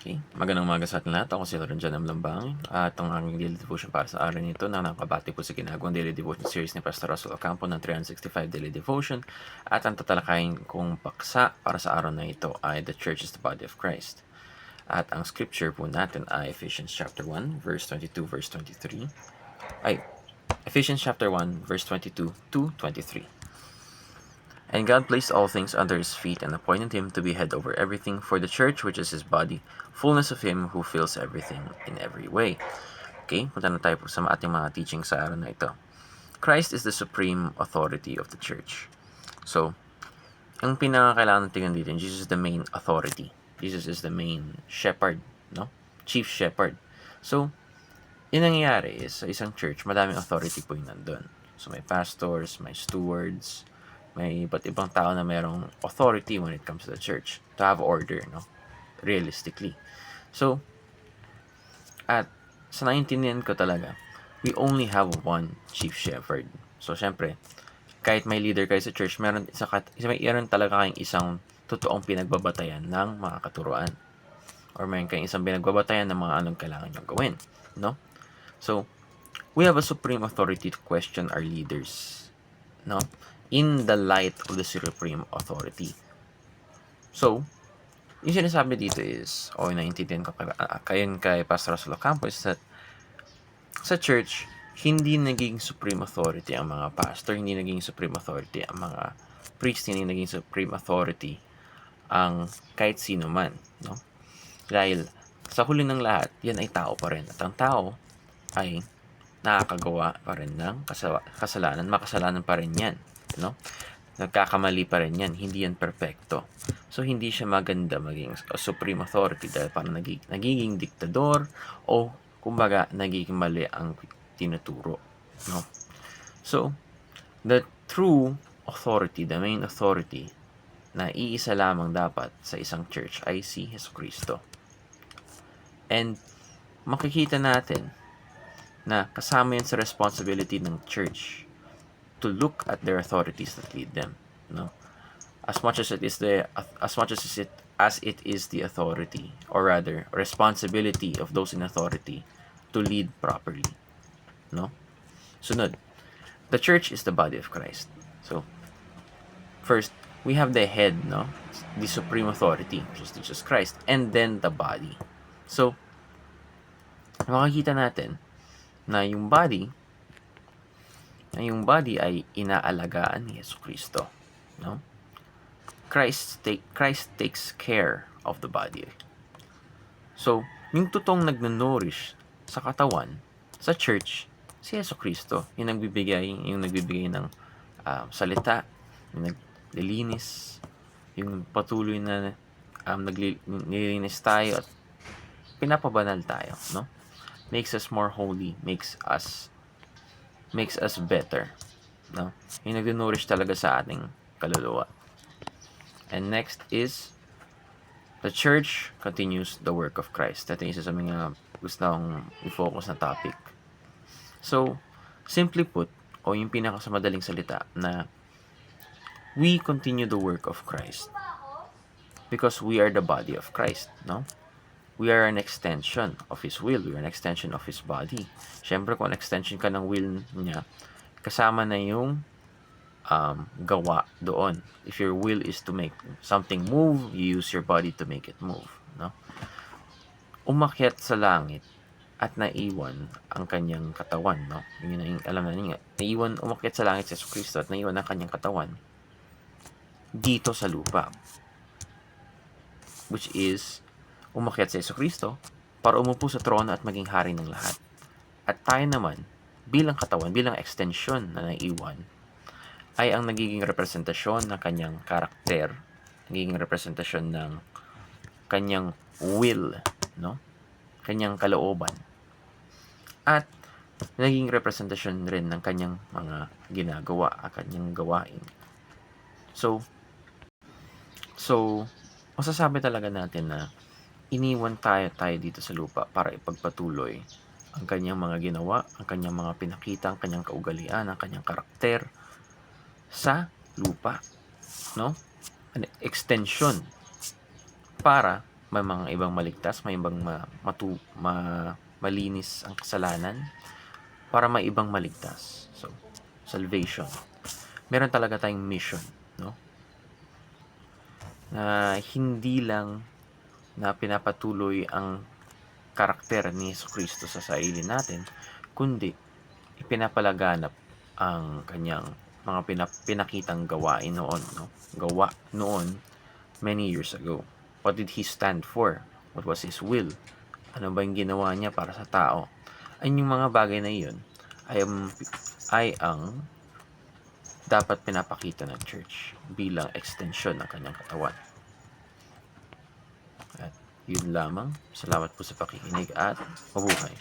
Okay, magandang umaga sa ating lahat. Ako si Lorenzo M. Lambang at ang aking daily devotion para sa araw nito na nakabati po sa ginagawang daily devotion series ni Pastor Russell Ocampo ng 365 Daily Devotion at ang tatalakayin kong paksa para sa araw na ito ay The Church is the Body of Christ. At ang scripture po natin ay Ephesians chapter 1 verse 22 verse 23 Ephesians chapter 1 verse 22 to 23. And God placed all things under his feet and appointed him to be head over everything for the church, which is his body, fullness of him who fills everything in every way. Okay, punta na tayo po sa ating mga teaching sa araw na ito. Christ is the supreme authority of the church. So, ang pinakakailangan tingnan dito, Jesus is the main authority. Jesus is the main shepherd, no? Chief shepherd. So, yung nangyayari is, sa isang church, madaming authority po yung nandun. So, may pastors, may stewards, may iba't ibang tao na mayroong authority when it comes to the church to have order, no? Realistically. So, at sa naintindihan ko talaga, we only have one chief shepherd. So, syempre, kahit may leader kayo sa church, meron talaga kayong isang totoong pinagbabatayan ng mga katuruan. Or mayroon kayong isang pinagbabatayan ng mga anong kailangan nyo gawin, no? So, we have a supreme authority to question our leaders, no? In the light of the supreme authority. So, yung sinasabi dito is, naiintindihan ko kay Pastor Russell Ocampo is that sa church, hindi naging supreme authority ang mga pastor, hindi naging supreme authority ang mga priest, hindi naging supreme authority ang kahit sino man, no? Dahil sa huli ng lahat, yan ay tao pa rin. At ang tao ay nakakagawa pa rin ng kasalanan, makasalanan pa rin yan, no? Nagkakamali pa rin yan, hindi yan perfecto. So, hindi siya maganda maging supreme authority dahil parang nagiging diktador o kumbaga nagiging mali ang tinuturo, no? So, the true authority, the main authority na iisa lamang dapat sa isang church ay si Jesucristo. And makikita natin na kasama yan sa responsibility ng church to look at their authorities that lead them, no? As much as it is the authority, or rather responsibility of those in authority to lead properly, no? Sunod, the church is the body of Christ. So, first, we have the head, no? The supreme authority, which is Jesus Christ, and then the body. So, makikita natin na yung body ay inaalagaan ni Jesucristo, no? Christ takes care of the body. So, yung totoong nagnonorish sa katawan, sa church, si Jesucristo, yung nagbibigay ng salita, yung naglilinis, yung patuloy na naglilinis tayo at pinapabanal tayo, no? Makes us more holy, makes us better, no? Yung nag-nourish talaga sa ating kaluluwa. And next is the church continues the work of Christ. Ito yung isa sa mga gusto kong i-focus na topic. So, simply put, o yung pinaka sa madaling salita, na we continue the work of Christ because we are the body of Christ, no? We are an extension of His will. We are an extension of His body. Siyempre, kung an extension ka ng will niya, kasama na yung gawa doon. If your will is to make something move, you use your body to make it move, no? Umakyat sa langit at naiwan ang kanyang katawan, no? Yun yung alam na niyo. Umakyat sa langit si Jesucristo at naiwan ang kanyang katawan dito sa lupa. Which is, umakyat si Jesucristo para umupo sa trono at maging hari ng lahat. At tayo naman, bilang katawan, bilang extension na naiwan, ay ang nagiging representasyon ng kanyang karakter, nagiging representasyon ng kanyang will, no? Kanyang kalooban. At naging representasyon rin ng kanyang mga ginagawa, kanyang gawain. So, masasabi talaga natin na iniwan tayo dito sa lupa para ipagpatuloy ang kanyang mga ginawa, ang kanyang mga pinakita, ang kanyang kaugalian, ang kanyang karakter sa lupa, no? An extension para may mga ibang maligtas, may ibang malinis ang kasalanan para may ibang maligtas. So, salvation. Meron talaga tayong mission, no? Na hindi lang na pinapatuloy ang karakter ni Jesucristo sa sarili natin, kundi ipinapalaganap ang kanyang mga pinakitang gawain noon, no? Gawa noon many years ago. What did he stand for? What was his will? Ano ba yung ginawa niya para sa tao? Ay yung mga bagay na iyon ay ang dapat pinapakita ng church bilang extension ng kanyang katawan. At yun lamang. Salamat po sa pakikinig at mabuhay.